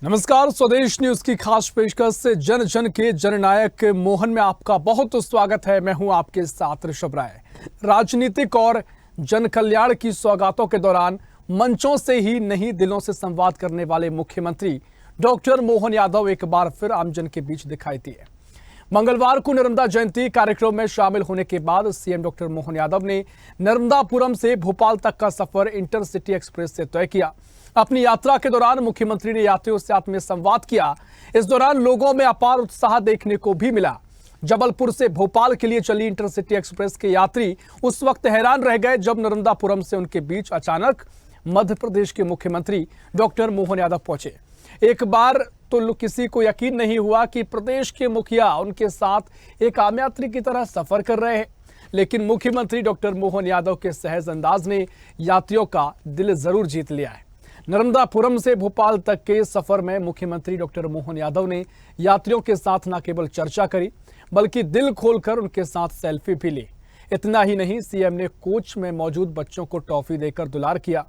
नमस्कार, स्वदेश न्यूज की खास पेशकश से जन जन के जननायक मोहन में आपका बहुत स्वागत है। मैं हूं आपके साथ ऋषभ राय। राजनीतिक और जन कल्याण की सौगातों के दौरान मंचों से ही नहीं दिलों से संवाद करने वाले मुख्यमंत्री डॉक्टर मोहन यादव एक बार फिर आमजन के बीच दिखाई दिए। मंगलवार को नर्मदा जयंती कार्यक्रम में शामिल होने के बाद सीएम डॉक्टर मोहन यादव ने नर्मदापुरम से भोपाल तक का सफर इंटरसिटी एक्सप्रेस से तय किया। अपनी यात्रा के दौरान मुख्यमंत्री ने यात्रियों से आत्मीय संवाद किया। इस दौरान लोगों में अपार उत्साह देखने को भी मिला। जबलपुर से भोपाल के लिए चली इंटरसिटी एक्सप्रेस के यात्री उस वक्त हैरान रह गए जब नर्मदापुरम से उनके बीच अचानक मध्य प्रदेश के मुख्यमंत्री डॉक्टर मोहन यादव पहुंचे। एक बार तो किसी को यकीन नहीं हुआ कि प्रदेश के मुखिया उनके साथ एक आम यात्री की तरह सफर कर रहे हैं, लेकिन मुख्यमंत्री डॉक्टर मोहन यादव के सहज अंदाज ने यात्रियों का दिल जरूर जीत लिया है। नर्मदापुरम से भोपाल तक के सफर में मुख्यमंत्री डॉक्टर मोहन यादव ने यात्रियों के साथ न केवल चर्चा करी बल्कि दिल खोलकर उनके साथ सेल्फी भी ली। इतना ही नहीं, सीएम ने कोच में मौजूद बच्चों को टॉफी देकर दुलार किया।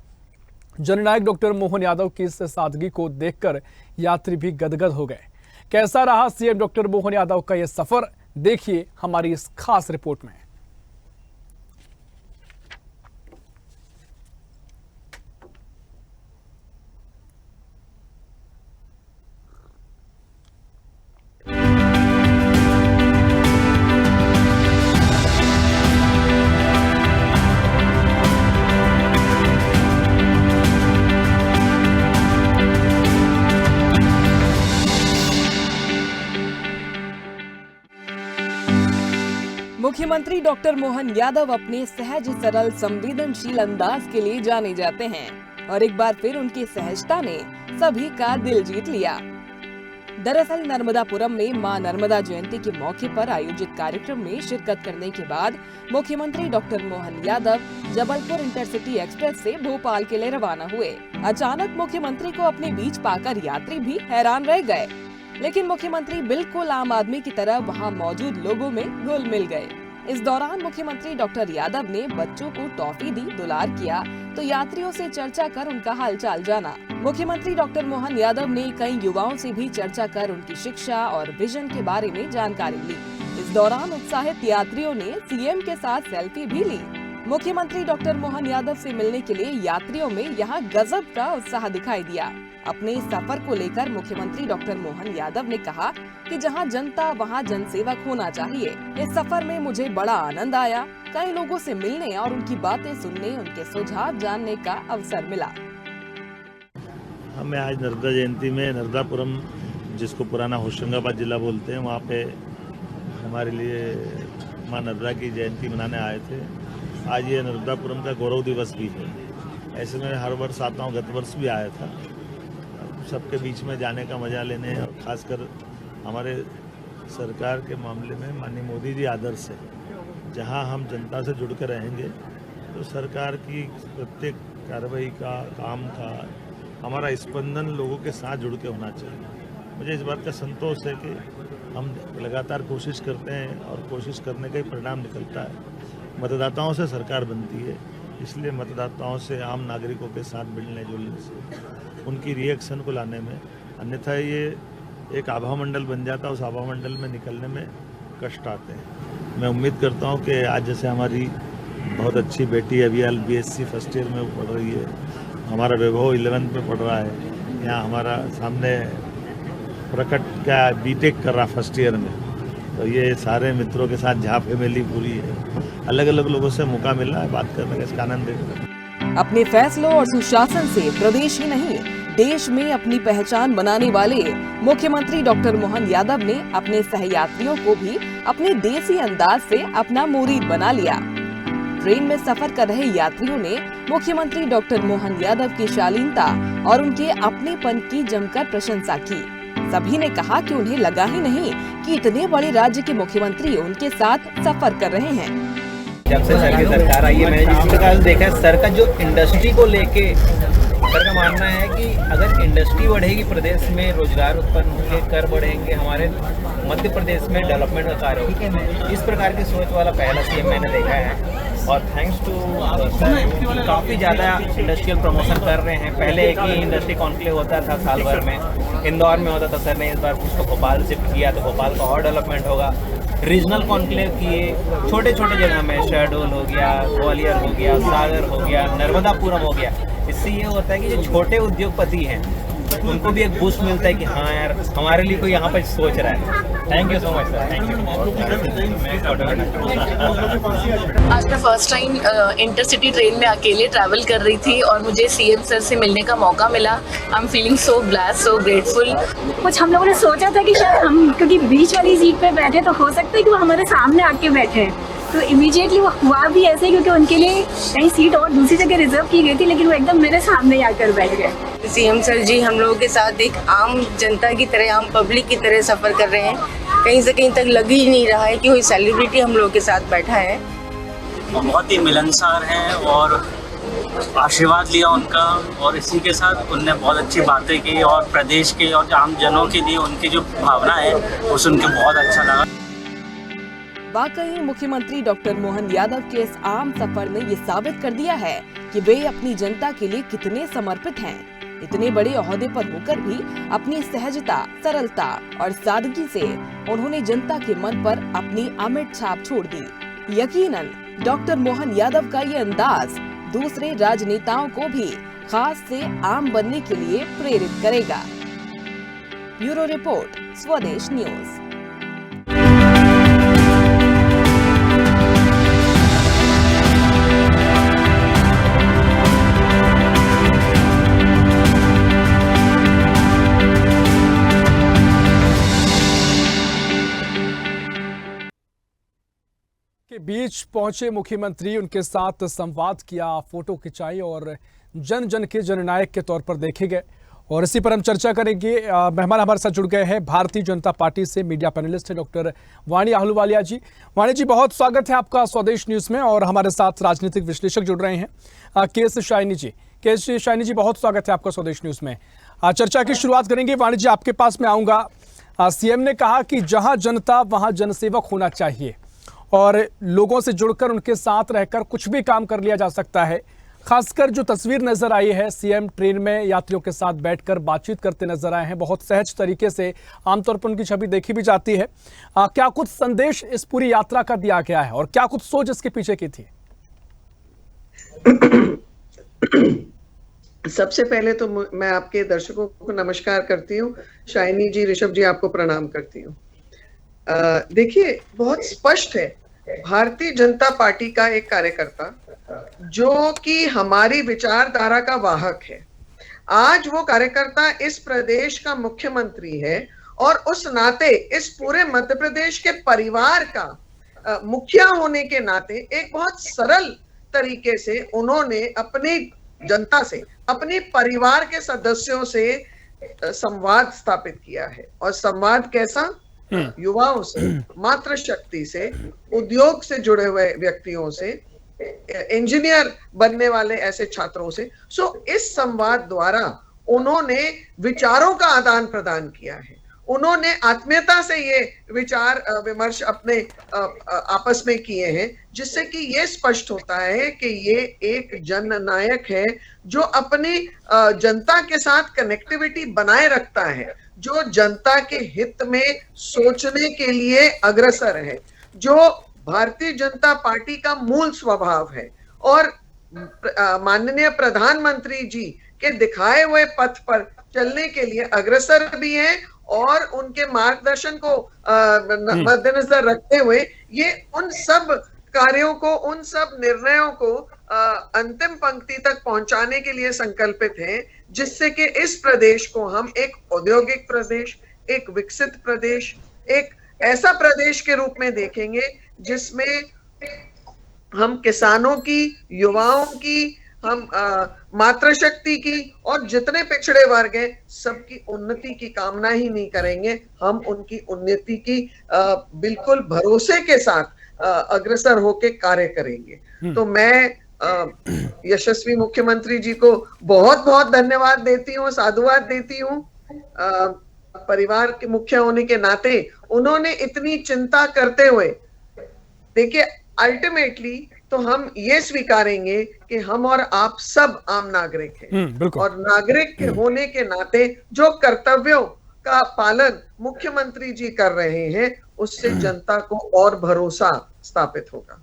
जननायक डॉक्टर मोहन यादव की इस सादगी को देखकर यात्री भी गदगद हो गए। कैसा रहा सीएम डॉक्टर मोहन यादव का यह सफर, देखिए हमारी इस खास रिपोर्ट में। मुख्यमंत्री डॉक्टर मोहन यादव अपने सहज सरल संवेदनशील अंदाज के लिए जाने जाते हैं और एक बार फिर उनकी सहजता ने सभी का दिल जीत लिया। दरअसल नर्मदापुरम में मां नर्मदा जयंती के मौके पर आयोजित कार्यक्रम में शिरकत करने के बाद मुख्यमंत्री doctor Mohan Yadav Jabalpur intercity express से भोपाल के लिए रवाना हुए। अचानक मुख्यमंत्री को अपने बीच पाकर यात्री भी हैरान रह गए, लेकिन मुख्यमंत्री बिल्कुल आम आदमी की तरह वहां मौजूद लोगों में घुल मिल गए। इस दौरान मुख्यमंत्री डॉक्टर यादव ने बच्चों को टॉफी दी, दुलार किया तो यात्रियों से चर्चा कर उनका हालचाल जाना। मुख्यमंत्री डॉक्टर मोहन यादव ने कई युवाओं से भी चर्चा कर उनकी शिक्षा और विजन के बारे में जानकारी ली। इस दौरान उत्साहित यात्रियों ने सीएम के साथ सेल्फी भी ली। मुख्यमंत्री डॉक्टर मोहन यादव से मिलने के लिए यात्रियों में यहाँ गजब का उत्साह दिखाई दिया। अपने इस सफर को लेकर मुख्यमंत्री डॉक्टर मोहन यादव ने कहा कि जहां जनता वहां जनसेवक होना चाहिए। इस सफर में मुझे बड़ा आनंद आया। कई लोगों से मिलने और उनकी बातें सुनने, उनके सुझाव जानने का अवसर मिला। हमें आज नर्मदा जयंती में नर्मदापुरम, जिसको पुराना होशंगाबाद जिला बोलते हैं, वहाँ पे हमारे लिए माँ नर्मदा की जयंती मनाने आए थे। आज ये नर्मदापुरम का गौरव दिवस भी है। ऐसे में हर वर्ष आता हूँ, गत वर्ष भी आया था। सबके बीच में जाने का मजा लेने और खासकर हमारे सरकार के मामले में माननीय मोदी जी आदर्श है। जहां हम जनता से जुड़ कर रहेंगे तो सरकार की प्रत्येक कार्रवाई का, काम का हमारा स्पंदन लोगों के साथ जुड़ के होना चाहिए। मुझे इस बात का संतोष है कि हम लगातार कोशिश करते हैं और कोशिश करने का ही परिणाम निकलता है। मतदाताओं से सरकार बनती है, इसलिए मतदाताओं से, आम नागरिकों के साथ मिलने जुलने से, उनकी रिएक्शन को लाने में, अन्यथा ये एक आभा मंडल बन जाता है। उस आभा मंडल में निकलने में कष्ट आते हैं। मैं उम्मीद करता हूँ कि आज जैसे हमारी बहुत अच्छी बेटी अभी BSc फर्स्ट ईयर में पढ़ रही है, हमारा वैभव 11th में पढ़ रहा है, यहाँ हमारा सामने प्रकट का बीटेक कर रहा फर्स्ट ईयर में, तो ये सारे मित्रों के साथ जहाँ फैमिली पूरी है, अलग अलग लोगों से मौका मिल रहा है बात करने का, इसका आनंद है। अपने फैसलों और सुशासन से प्रदेश ही नहीं देश में अपनी पहचान बनाने वाले मुख्यमंत्री डॉक्टर मोहन यादव ने अपने सहयात्रियों को भी अपने देसी अंदाज से अपना मुरीद बना लिया। ट्रेन में सफर कर रहे यात्रियों ने मुख्यमंत्री डॉक्टर मोहन यादव की शालीनता और उनके अपनेपन की जमकर प्रशंसा की। सभी ने कहा कि उन्हें लगा ही नहीं कि इतने बड़े राज्य के मुख्यमंत्री उनके साथ सफर कर रहे हैं। जब से सर की सरकार आई है, मैंने जिस प्रकार देखा है सर का जो इंडस्ट्री को लेके सर का मानना है कि अगर इंडस्ट्री बढ़ेगी प्रदेश में, रोजगार उत्पन्न होंगे, कर बढ़ेंगे, हमारे मध्य प्रदेश में डेवलपमेंट का कार्य होगा। इस प्रकार की सोच वाला पहला सीएम मैंने देखा है। और थैंक्स टू सर काफ़ी ज़्यादा इंडस्ट्रियल प्रमोशन कर रहे हैं। पहले एक ही इंडस्ट्री कॉन्क्लेव होता था साल भर में, इंदौर में होता था। सर ने इस बार उसको भोपाल शिफ्ट किया तो भोपाल का और डेवलपमेंट होगा। रीजनल कॉन्क्लेव किए छोटे छोटे जगह में, शहडोल हो गया, ग्वालियर हो गया, सागर हो गया, नर्मदापुरम हो गया। इससे ये होता है कि जो छोटे उद्योगपति हैं उनको भी एक बूस्ट मिलता है कि हाँ यार हमारे लिए कोई यहाँ पर सोच रहा है। Thank you so much sir, thank you. आज मैं फर्स्ट टाइम इंटरसिटी ट्रेन में अकेले ट्रैवल कर रही थी और मुझे सीएम सर से मिलने का मौका मिला। I am feeling so blessed, so grateful. कुछ हम लोगों ने सोचा था कि शायद हम क्योंकि बीच वाली सीट पे बैठे तो हो सकता है कि वो हमारे सामने आके बैठे, तो इमीडिएटली वो हुआ भी ऐसे क्योंकि उनके लिए कहीं सीट और दूसरी जगह रिजर्व की गई थी, लेकिन वो एकदम मेरे सामने ही आकर बैठ गए। सीएम सर जी हम लोगों के साथ एक आम जनता की तरह, आम पब्लिक की तरह सफ़र कर रहे हैं। कहीं से कहीं तक लग ही नहीं रहा है कि कोई सेलिब्रिटी हम लोगों के साथ बैठा है। बहुत ही मिलनसार हैं और आशीर्वाद लिया उनका, और इसी के साथ उनने बहुत अच्छी बातें की और प्रदेश के और आम जनों के लिए उनकी जो भावना है वो सुन के बहुत अच्छा लगा। वाकई मुख्यमंत्री डॉक्टर मोहन यादव के इस आम सफर ने ये साबित कर दिया है कि वे अपनी जनता के लिए कितने समर्पित हैं। इतने बड़े ओहदे पर होकर भी अपनी सहजता, सरलता और सादगी से उन्होंने जनता के मन पर अपनी अमिट छाप छोड़ दी। यकीनन डॉक्टर मोहन यादव का ये अंदाज दूसरे राजनेताओं को भी खास से आम बनने के लिए प्रेरित करेगा। ब्यूरो रिपोर्ट, स्वदेश न्यूज। के बीच पहुंचे मुख्यमंत्री, उनके साथ संवाद किया, फोटो खिंचाई और जन जन के जननायक के तौर पर देखे गए। और इसी पर हम चर्चा करेंगे। मेहमान हमारे साथ जुड़ गए हैं भारतीय जनता पार्टी से मीडिया पैनलिस्ट है डॉक्टर वाणी आहलूवालिया जी। वाणी जी, बहुत स्वागत है आपका स्वदेश न्यूज में। और हमारे साथ राजनीतिक विश्लेषक जुड़ रहे हैं के.एस. शाइनी जी। के.एस. शाइनी जी, बहुत स्वागत है आपका स्वदेश न्यूज में। चर्चा की शुरुआत करेंगे। वाणी जी, आपके पास में आऊंगा। सीएम ने कहा कि जहां जनता वहां जनसेवक होना चाहिए और लोगों से जुड़कर उनके साथ रहकर कुछ भी काम कर लिया जा सकता है। खासकर जो तस्वीर नजर आई है, सीएम ट्रेन में यात्रियों के साथ बैठकर बातचीत करते नजर आए हैं, बहुत सहज तरीके से। आमतौर पर उनकी छवि देखी भी जाती है। क्या कुछ संदेश इस पूरी यात्रा का दिया गया है और क्या कुछ सोच इसके पीछे की थी? सबसे पहले तो मैं आपके दर्शकों को नमस्कार करती हूँ। शाइनी जी, ऋषभ जी, आपको प्रणाम करती हूँ। देखिए, बहुत स्पष्ट है, भारतीय जनता पार्टी का एक कार्यकर्ता जो कि हमारी विचारधारा का वाहक है, आज वो कार्यकर्ता इस प्रदेश का मुख्यमंत्री है और उस नाते इस पूरे मध्य प्रदेश के परिवार का मुखिया होने के नाते एक बहुत सरल तरीके से उन्होंने अपनी जनता से, अपने परिवार के सदस्यों से संवाद स्थापित किया है। और संवाद कैसा? युवाओं से, मातृशक्ति से, उद्योग से जुड़े हुए व्यक्तियों से, इंजीनियर बनने वाले ऐसे छात्रों से। इस संवाद द्वारा उन्होंने विचारों का आदान प्रदान किया है। उन्होंने आत्मीयता से ये विचार विमर्श अपने आपस में किए हैं, जिससे कि ये स्पष्ट होता है कि ये एक जननायक है जो अपनी जनता के साथ कनेक्टिविटी बनाए रखता है, जो जनता के हित में सोचने के लिए अग्रसर है, जो भारतीय जनता पार्टी का मूल स्वभाव है और माननीय प्रधानमंत्री जी के दिखाए हुए पथ पर चलने के लिए अग्रसर भी है। और उनके मार्गदर्शन को मद्देनजर रखते हुए ये उन सब कार्यों को, उन सब निर्णयों को अंतिम पंक्ति तक पहुंचाने के लिए संकल्पित हैं, जिससे कि इस प्रदेश को हम एक औद्योगिक प्रदेश, एक विकसित प्रदेश, एक ऐसा प्रदेश के रूप में देखेंगे जिसमें हम किसानों की, युवाओं की, हम मातृशक्ति की और जितने पिछड़े वर्ग हैं सबकी उन्नति की कामना ही नहीं करेंगे, हम उनकी उन्नति की बिल्कुल भरोसे के साथ अग्रसर होकर कार्य करेंगे। तो मैं यशस्वी मुख्यमंत्री जी को बहुत बहुत धन्यवाद देती हूँ, साधुवाद देती हूँ। परिवार के मुखिया होने के नाते उन्होंने इतनी चिंता करते हुए, देखिए अल्टीमेटली तो हम ये स्वीकारेंगे कि हम और आप सब आम नागरिक हैं, बिल्कुल। और नागरिक के होने के नाते जो कर्तव्यों का पालन मुख्यमंत्री जी कर रहे हैं, उससे जनता को और भरोसा स्थापित होगा।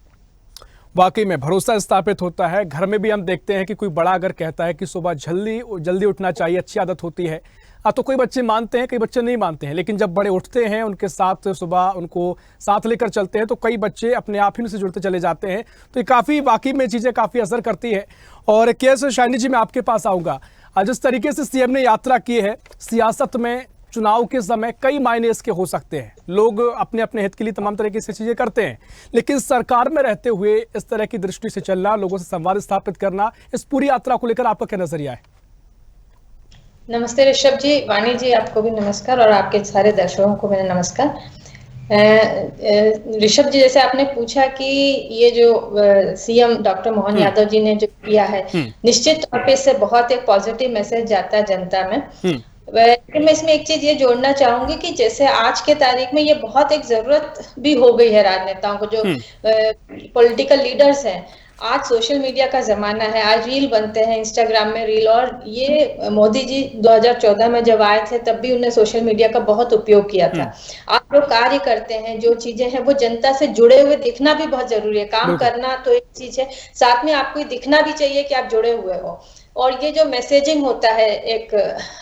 वाकई में भरोसा स्थापित होता है। घर में भी हम देखते हैं कि कोई बड़ा अगर कहता है कि सुबह जल्दी उठना चाहिए, अच्छी आदत होती है, तो कोई बच्चे मानते हैं, कई बच्चे नहीं मानते हैं। लेकिन जब बड़े उठते हैं, उनके साथ सुबह उनको साथ लेकर चलते हैं, तो कई बच्चे अपने आप ही उनसे जुड़ते चले जाते हैं। तो ये काफ़ी वाकई में चीज़ें काफ़ी असर करती है। और के.एस. शाइनी जी, मैं आपके पास आऊँगा। जिस तरीके से सीएम ने यात्रा की है, सियासत में चुनाव के समय कई मायने इसके हो सकते हैं। लोग अपने अपने हित के लिए तमाम तरीके से चीज़ें करते हैं, लेकिन सरकार में रहते हुए इस तरह की दृष्टि से चलना, लोगों से संवाद स्थापित करना, इस पूरी यात्रा को लेकर आपका क्या नजरिया है? नमस्ते ऋषभ जी, वाणी जी, आपको भी नमस्कार और आपके सारे दर्शकों को मेरा नमस्कार। ऋषभ जी, जैसे आपने पूछा कि ये जो सीएम डॉक्टर मोहन यादव जी ने जो किया है, निश्चित तौर पे इससे बहुत एक पॉजिटिव मैसेज जाता है जनता में। लेकिन मैं इसमें एक चीज ये जोड़ना चाहूंगी कि जैसे आज के तारीख में ये बहुत एक जरूरत भी हो गई है राजनेताओं को, जो पॉलिटिकल लीडर्स हैं। आज सोशल मीडिया का जमाना है, आज रील बनते हैं इंस्टाग्राम में रील, और ये मोदी जी 2014 में जब आए थे तब भी उन्होंने सोशल मीडिया का बहुत उपयोग किया था। आप जो कार्य करते हैं, जो चीजें हैं, वो जनता से जुड़े हुए दिखना भी बहुत जरूरी है। काम करना तो एक चीज है, साथ में आपको दिखना भी चाहिए कि आप जुड़े हुए हो। और ये जो मैसेजिंग होता है, एक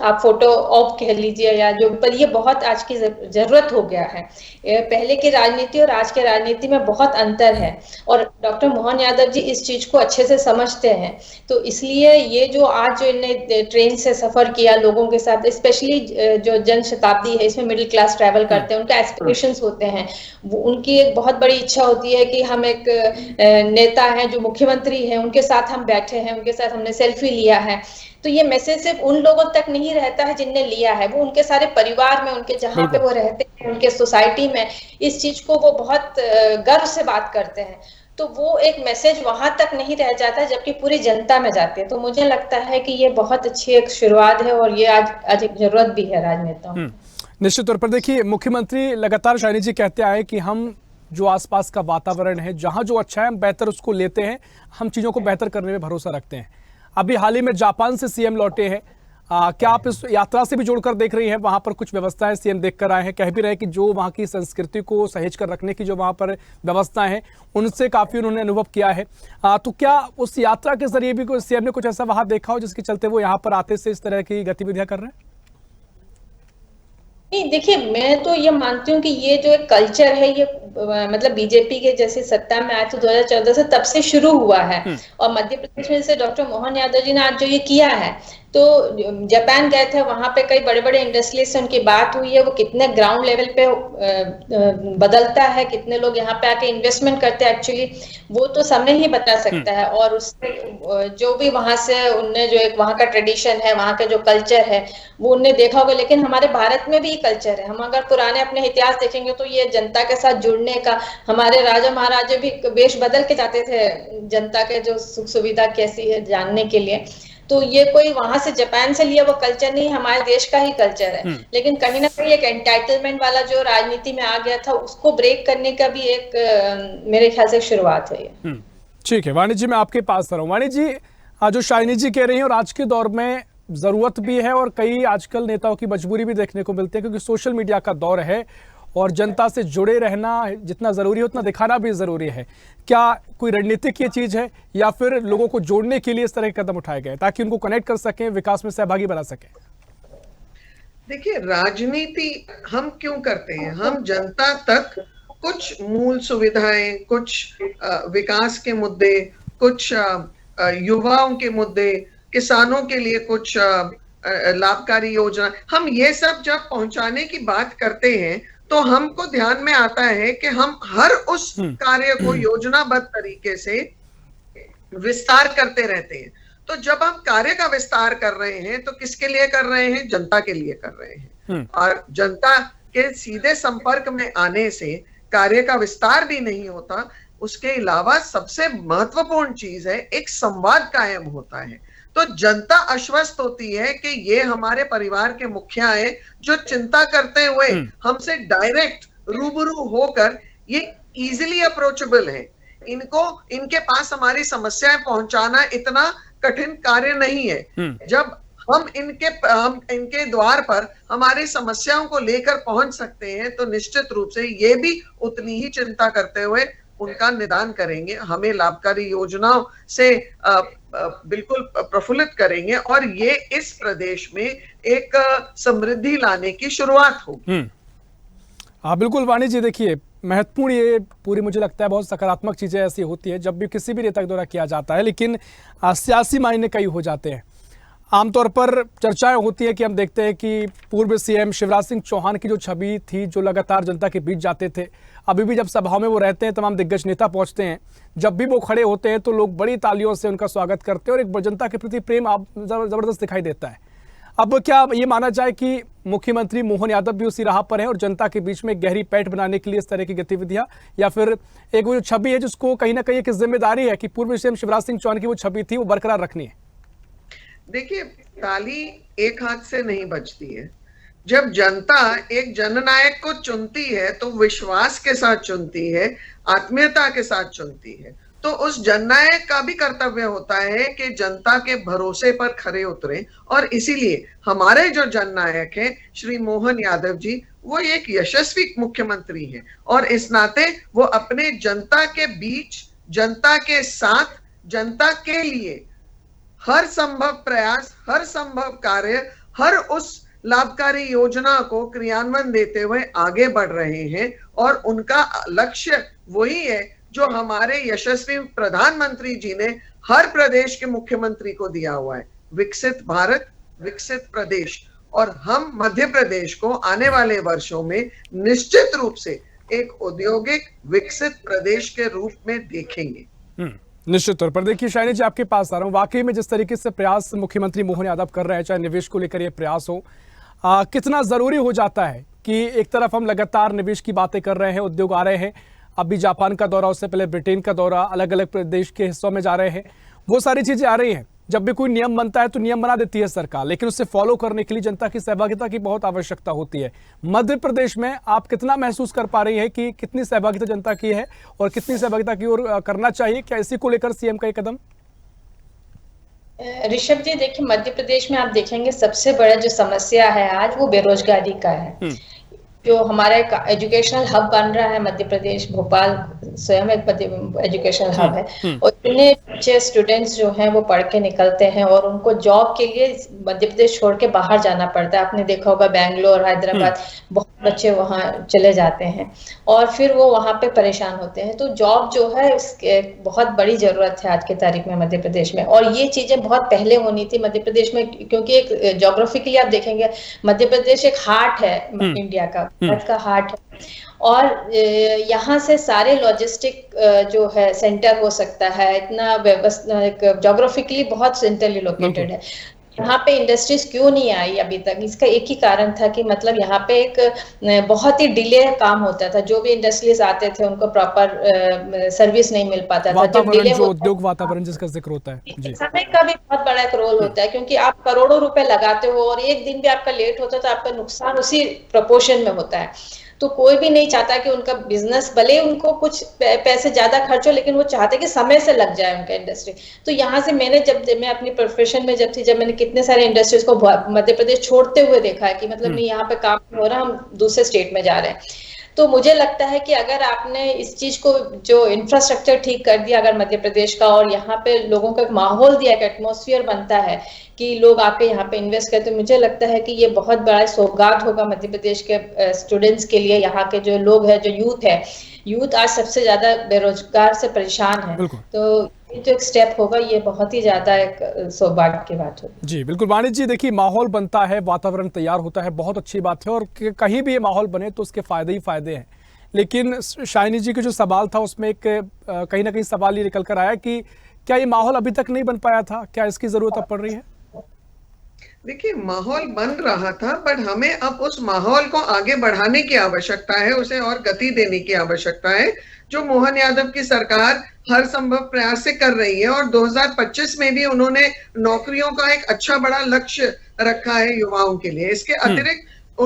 आप फोटो ऑफ कह लीजिए या जो, पर ये बहुत आज की जरूरत हो गया है। पहले की राजनीति और आज के राजनीति में बहुत अंतर है, और डॉक्टर मोहन यादव जी इस चीज को अच्छे से समझते हैं। तो इसलिए ये जो आज जो इन्होंने ट्रेन से सफर किया लोगों के साथ, स्पेशली जो जन शताब्दी है, इसमें मिडिल क्लास ट्रैवल करते हैं, उनके एस्पिरेशंस होते हैं, उनकी एक बहुत बड़ी इच्छा होती है कि हम एक नेता हैं जो मुख्यमंत्री हैं, उनके साथ हम बैठे हैं, उनके साथ हमने सेल्फी लिया है। तो ये मैसेज सिर्फ उन लोगों तक नहीं रहता है जिनने लिया है, वो उनके सारे परिवार में, उनके जहाँ पे वो रहते हैं, उनके सोसाइटी में इस चीज को वो बहुत गर्व से बात करते हैं। तो वो एक मैसेज वहां तक नहीं रह जाता जबकि पूरी जनता में जाती है। तो मुझे लगता है कि ये बहुत अच्छी एक शुरुआत है, और ये आज एक जरूरत भी है राजनेताओं। निश्चित तौर पर देखिए, मुख्यमंत्री लगातार शाइनी जी कहते आए कि हम जो आसपास का वातावरण है, जहां जो अच्छा है हम बेहतर उसको लेते हैं, हम चीज़ों को बेहतर करने में भरोसा रखते हैं। अभी हाल ही में जापान से सीएम लौटे हैं, क्या आप इस यात्रा से भी जोड़कर देख रही हैं? वहां पर कुछ व्यवस्थाएं सीएम देख कर आए हैं, कह भी रहे कि जो वहां की संस्कृति को सहेज कर रखने की जो वहां पर व्यवस्थाएं हैं, उनसे काफी उन्होंने अनुभव किया है। तो क्या उस यात्रा के जरिए भी सीएम ने कुछ ऐसा वहां देखा हो जिसके चलते वो यहाँ पर आते से इस तरह की गतिविधियां कर रहे हैं? नहीं, देखिए, मैं तो ये मानती हूँ कि ये जो एक कल्चर है, ये मतलब बीजेपी के जैसे सत्ता में आए तो 2014 से तब से शुरू हुआ है। और मध्य प्रदेश में जैसे डॉक्टर मोहन यादव जी ने आज जो ये किया है, तो जापान गए थे, वहां पे कई बड़े बड़े इंडस्ट्रियलिस्ट से उनकी बात हुई है, वो कितने ग्राउंड लेवल पे बदलता है, कितने लोग यहाँ पे आके इन्वेस्टमेंट करते हैं, एक्चुअली वो तो समय ही बता सकता है। और उससे जो भी वहां से उनने जो एक वहां का ट्रेडिशन है, वहां का जो कल्चर है, वो उनने देखा होगा। लेकिन हमारे भारत में भी ये कल्चर है, हम अगर पुराने अपने इतिहास देखेंगे तो ये जनता के साथ जुड़ने का, हमारे राजा महाराजा भी वेश बदल के जाते थे जनता के जो सुख सुविधा कैसी है जानने के लिए। तो ये कोई वहां से जापान से लिया वो कल्चर नहीं, हमारे देश का ही कल्चर है। लेकिन कहीं ना कहीं एक एंटाइटलमेंट वाला जो राजनीति में आ गया था, उसको ब्रेक करने का भी एक मेरे ख्याल से शुरुआत है ये। ठीक है, वाणी जी, मैं आपके पास आ रहा हूँ। वाणी जी, जो शाइनी जी कह रही हैं, और आज के दौर में जरूरत भी है और कई आजकल नेताओं की मजबूरी भी देखने को मिलती है, क्योंकि सोशल मीडिया का दौर है और जनता से जुड़े रहना जितना जरूरी है उतना दिखाना भी जरूरी है। क्या कोई रणनीतिक ये चीज है, या फिर लोगों को जोड़ने के लिए इस तरह के कदम उठाए गए ताकि उनको कनेक्ट कर सकें, विकास में सहभागी बना सकें? देखिए, राजनीति हम क्यों करते हैं? हम जनता तक कुछ मूल सुविधाएं, कुछ विकास के मुद्दे, कुछ युवाओं के मुद्दे, किसानों के लिए कुछ लाभकारी योजना, हम ये सब जब पहुंचाने की बात करते हैं तो हमको ध्यान में आता है कि हम हर उस कार्य को योजनाबद्ध तरीके से विस्तार करते रहते हैं। तो जब हम कार्य का विस्तार कर रहे हैं तो किसके लिए कर रहे हैं? जनता के लिए कर रहे हैं। और जनता के सीधे संपर्क में आने से कार्य का विस्तार भी नहीं होता, उसके अलावा सबसे महत्वपूर्ण चीज है एक संवाद कायम होता है। तो जनता आश्वस्त होती है कि ये हमारे परिवार के मुखिया हैं जो चिंता करते हुए हमसे डायरेक्ट रूबरू होकर ये इजीली अप्रोचेबल है। इनको इनके पास हमारी समस्याएं पहुंचाना इतना कठिन कार्य नहीं है। जब हम इनके द्वार पर हमारी समस्याओं को लेकर पहुंच सकते हैं तो निश्चित रूप से ये भी उतनी ही चिंता करते हुए उनका निदान करेंगे, हमें लाभकारी योजनाओं से बिल्कुल प्रफुल्लित करेंगे और ये इस प्रदेश में एक समृद्धि लाने की शुरुआत होगी। हाँ बिल्कुल वाणी जी, देखिए महत्वपूर्ण ये पूरी मुझे लगता है बहुत सकारात्मक चीज़ें ऐसी होती है जब भी किसी भी नेता के द्वारा किया जाता है, लेकिन सियासी मायने कई हो जाते हैं। आमतौर पर चर्चाएं होती है कि हम देखते हैं कि पूर्व सीएम शिवराज सिंह चौहान की जो छवि थी, जो लगातार जनता के बीच जाते थे, अभी भी जब सभाओं में वो रहते हैं, तमाम दिग्गज नेता पहुंचते हैं, जब भी वो खड़े होते हैं तो लोग बड़ी तालियों से उनका स्वागत करते हैं और एक जनता के प्रति प्रेम जबरदस्त दिखाई देता है। अब क्या ये माना जाए कि मुख्यमंत्री मोहन यादव भी उसी राह पर है और जनता के बीच में गहरी पैठ बनाने के लिए इस तरह की गतिविधियां, या फिर एक वो जो छवि है जिसको कहीं ना कहीं एक जिम्मेदारी है कि पूर्व सीएम शिवराज सिंह चौहान की वो छवि थी वो बरकरार रखनी है? देखिए, ताली एक हाथ से नहीं बजती है। जब जनता एक जननायक को चुनती है तो विश्वास के साथ चुनती है, आत्मीयता के साथ चुनती है। तो उस जननायक का भी कर्तव्य होता है कि जनता के भरोसे पर खरे उतरे, और इसीलिए हमारे जो जननायक हैं श्री मोहन यादव जी, वो एक यशस्वी मुख्यमंत्री हैं और इस नाते वो अपने जनता के बीच, जनता के साथ, जनता के लिए हर संभव प्रयास, हर संभव कार्य, हर उस लाभकारी योजना को क्रियान्वयन देते हुए आगे बढ़ रहे हैं और उनका लक्ष्य वही है जो हमारे यशस्वी प्रधानमंत्री जी ने हर प्रदेश के मुख्यमंत्री को दिया हुआ है, विकसित भारत, विकसित प्रदेश। और हम मध्य प्रदेश को आने वाले वर्षों में निश्चित रूप से एक औद्योगिक विकसित प्रदेश के रूप में देखेंगे। निश्चित तौर पर। देखिए शाइनी जी, आपके पास आ रहा हूँ। वाकई में जिस तरीके से प्रयास मुख्यमंत्री मोहन यादव कर रहे हैं, चाहे निवेश को लेकर ये प्रयास हो, कितना जरूरी हो जाता है कि एक तरफ हम लगातार निवेश की बातें कर रहे हैं, उद्योग आ रहे हैं, अभी जापान का दौरा, उससे पहले ब्रिटेन का दौरा, अलग अलग प्रदेश के हिस्सों में जा रहे हैं, वो सारी चीजें आ रही हैं। जब भी कोई नियम बनता है तो नियम बना देती है सरकार, लेकिन उससे फॉलो करने के लिए जनता की सहभागिता की बहुत आवश्यकता होती है। मध्य प्रदेश में आप कितना महसूस कर पा रही है कि कितनी सहभागिता जनता की है और कितनी सहभागिता की ओर करना चाहिए? क्या इसी को लेकर सीएम का एक कदम? ऋषभ जी, देखिए मध्य प्रदेश में आप देखेंगे सबसे बड़ा जो समस्या है आज वो बेरोजगारी का है। जो हमारा एक एजुकेशनल हब बन रहा है मध्य प्रदेश, भोपाल स्वयं एक एजुकेशनल हब है और इतने अच्छे स्टूडेंट्स जो हैं वो पढ़ के निकलते हैं और उनको जॉब के लिए मध्य प्रदेश छोड़ के बाहर जाना पड़ता है। आपने देखा होगा बेंगलोर, हैदराबाद, बहुत बच्चे वहाँ चले जाते हैं और फिर वो वहाँ पे परेशान होते हैं। तो जॉब जो है उसके बहुत बड़ी जरूरत है आज की तारीख में मध्य प्रदेश में, और ये चीजें बहुत पहले होनी थी मध्य प्रदेश में, क्योंकि एक ज्योग्राफिकली आप देखेंगे मध्य प्रदेश एक हार्ट है इंडिया का, भारत का हार्ट है और यहाँ से सारे लॉजिस्टिक जो है सेंटर हो सकता है, इतना व्यवस्था ज्योग्राफिकली बहुत सेंट्रली लोकेटेड है। यहाँ पे इंडस्ट्रीज क्यों नहीं आई अभी तक? इसका एक ही कारण था कि मतलब यहाँ पे एक बहुत ही डिले काम होता था। जो भी इंडस्ट्रीज आते थे उनको प्रॉपर सर्विस नहीं मिल पाता था। जब डिले जो उद्योग वातावरण जिसका जिक्र होता है जी, समय का भी बहुत बड़ा एक रोल होता है, क्योंकि आप करोड़ों रुपए लगाते हो और एक दिन भी आपका लेट होता है तो आपका नुकसान उसी प्रोपोर्शन में होता है। तो कोई भी नहीं चाहता कि उनका बिजनेस, भले उनको कुछ पैसे ज्यादा खर्च हो, लेकिन वो चाहते कि समय से लग जाए उनका इंडस्ट्री। तो यहाँ से मैं अपनी प्रोफेशन में जब मैंने कितने सारे इंडस्ट्रीज को मध्य प्रदेश छोड़ते हुए देखा है कि मतलब नहीं यहाँ पे काम नहीं हो रहा, हम दूसरे स्टेट में जा रहे हैं। तो मुझे लगता है कि अगर आपने इस चीज को जो इंफ्रास्ट्रक्चर ठीक कर दिया अगर मध्य प्रदेश का, और यहाँ पे लोगों को एक माहौल दिया, एक एटमॉस्फेयर बनता है कि लोग आके यहाँ पे इन्वेस्ट करते, तो मुझे लगता है कि ये बहुत बड़ा सौगात होगा मध्य प्रदेश के स्टूडेंट्स के लिए। यहाँ के जो लोग हैं, जो यूथ आज सबसे ज्यादा बेरोजगार से परेशान है, तो जो एक स्टेप होगा ये बहुत ही ज्यादा एक सौभाग्य की बात होगी। जी बिल्कुल वाणी जी, देखिए माहौल बनता है, वातावरण तैयार होता है, बहुत अच्छी बात है और कहीं भी ये माहौल बने तो उसके फायदे ही फायदे हैं। लेकिन शाइनी जी का जो सवाल था उसमें एक कहीं ना कहीं सवाल ये निकल कर आया कि क्या ये माहौल अभी तक नहीं बन पाया था? क्या इसकी जरूरत अब पड़ रही है? देखिए, माहौल बन रहा था, बट हमें अब उस माहौल को आगे बढ़ाने की आवश्यकता है, उसे और गति देने की आवश्यकता है, जो मोहन यादव की सरकार हर संभव प्रयास से कर रही है। और 2025 में भी उन्होंने नौकरियों का एक अच्छा बड़ा लक्ष्य रखा है युवाओं के लिए। इसके अतिरिक्त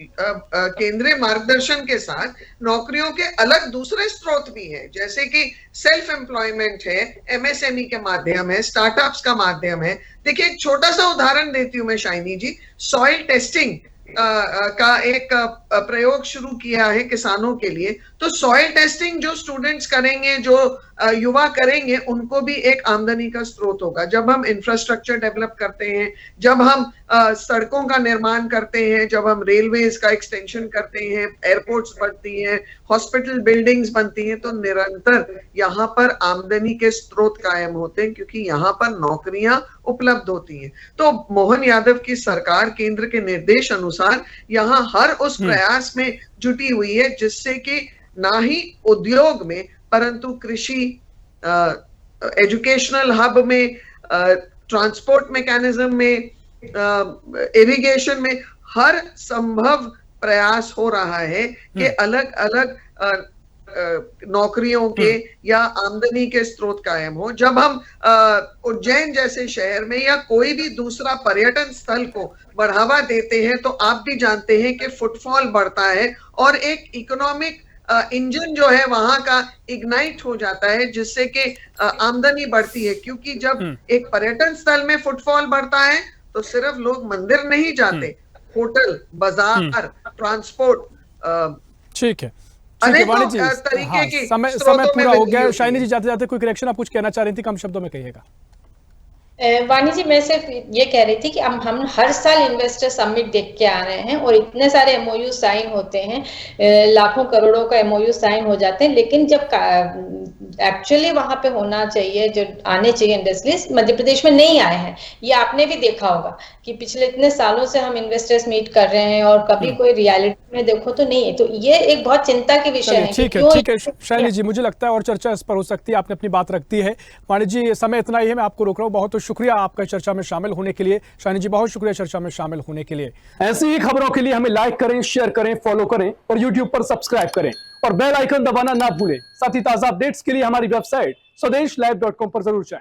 केंद्रीय मार्गदर्शन के साथ नौकरियों के अलग दूसरे स्रोत भी हैं, जैसे कि सेल्फ एम्प्लॉयमेंट है, एमएसएमई के माध्यम है, स्टार्टअप्स का माध्यम है। देखिए एक छोटा सा उदाहरण देती हूँ मैं शाइनी जी, सॉइल टेस्टिंग का एक प्रयोग शुरू किया है किसानों के लिए। तो सॉइल टेस्टिंग जो स्टूडेंट्स करेंगे, जो युवा करेंगे, उनको भी एक आमदनी का स्रोत होगा। जब हम इंफ्रास्ट्रक्चर डेवलप करते हैं, जब हम सड़कों का निर्माण करते हैं, जब हम रेलवेज का एक्सटेंशन करते हैं, एयरपोर्ट्स बनती हैं, हॉस्पिटल बिल्डिंग्स बनती हैं, तो निरंतर यहाँ पर आमदनी के स्रोत कायम होते हैं, क्योंकि यहाँ पर नौकरियां उपलब्ध होती हैं। तो मोहन यादव की सरकार केंद्र के निर्देश अनुसार यहाँ हर उस प्रयास में जुटी हुई है, जिससे कि ना ही उद्योग में परंतु कृषि, एजुकेशनल हब में, ट्रांसपोर्ट मैकेनिज्म में, इरिगेशन में हर संभव प्रयास हो रहा है कि अलग अलग नौकरियों के या आमदनी के स्रोत कायम हो। जब हम उज्जैन जैसे शहर में या कोई भी दूसरा पर्यटन स्थल को बढ़ावा देते हैं, तो आप भी जानते हैं कि फुटफॉल बढ़ता है और एक इकोनॉमिक इंजन जो है वहां का इग्नाइट हो जाता है, जिससे कि आमदनी बढ़ती है। क्योंकि जब एक पर्यटन स्थल में फुटफॉल बढ़ता है तो सिर्फ लोग मंदिर नहीं जाते, होटल, बाजार, ट्रांसपोर्ट, ठीक है अनेकों वाणी जी, तरीके की समय स्रोतों में पूरा हो वृद्धि गया। होती शाइनी है। जी जाते जाते कोई करेक्शन आप कुछ कहना चाह रही थी, कम शब्दों में कहिएगा। वाणी जी, मैं सिर्फ ये कह रही थी कि हम हर साल इन्वेस्टर समिट देख के आ रहे हैं और इतने सारे एमओयू साइन होते हैं, लाखों करोड़ों का एमओयू साइन हो जाते हैं, लेकिन जब एक्चुअली वहां पे होना चाहिए, जो आने चाहिए इंडस्ट्रीज, मध्य प्रदेश में नहीं आए हैं। ये आपने भी देखा होगा कि पिछले इतने सालों से हम इन्वेस्टर्स मीट कर रहे हैं और कभी कोई रियलिटी में देखो तो नहीं है। तो ये एक बहुत चिंता के विषय है। ठीक है शाइनी जी, मुझे लगता है और चर्चा इस पर हो सकती है, आपने अपनी बात रख दी है। वाणी जी, समय इतना ही है, मैं आपको रोक रहा हूँ। बहुत शुक्रिया आपका चर्चा में शामिल होने के लिए। शाइनी जी, बहुत शुक्रिया चर्चा में शामिल होने के लिए। ऐसी ही खबरों के लिए हमें लाइक करें, शेयर करें, फॉलो करें और यूट्यूब पर सब्सक्राइब करें और बेल आइकन दबाना ना भूलें। साथ ही ताजा अपडेट्स के लिए हमारी वेबसाइट swdeshlive.com पर जरूर जाएं।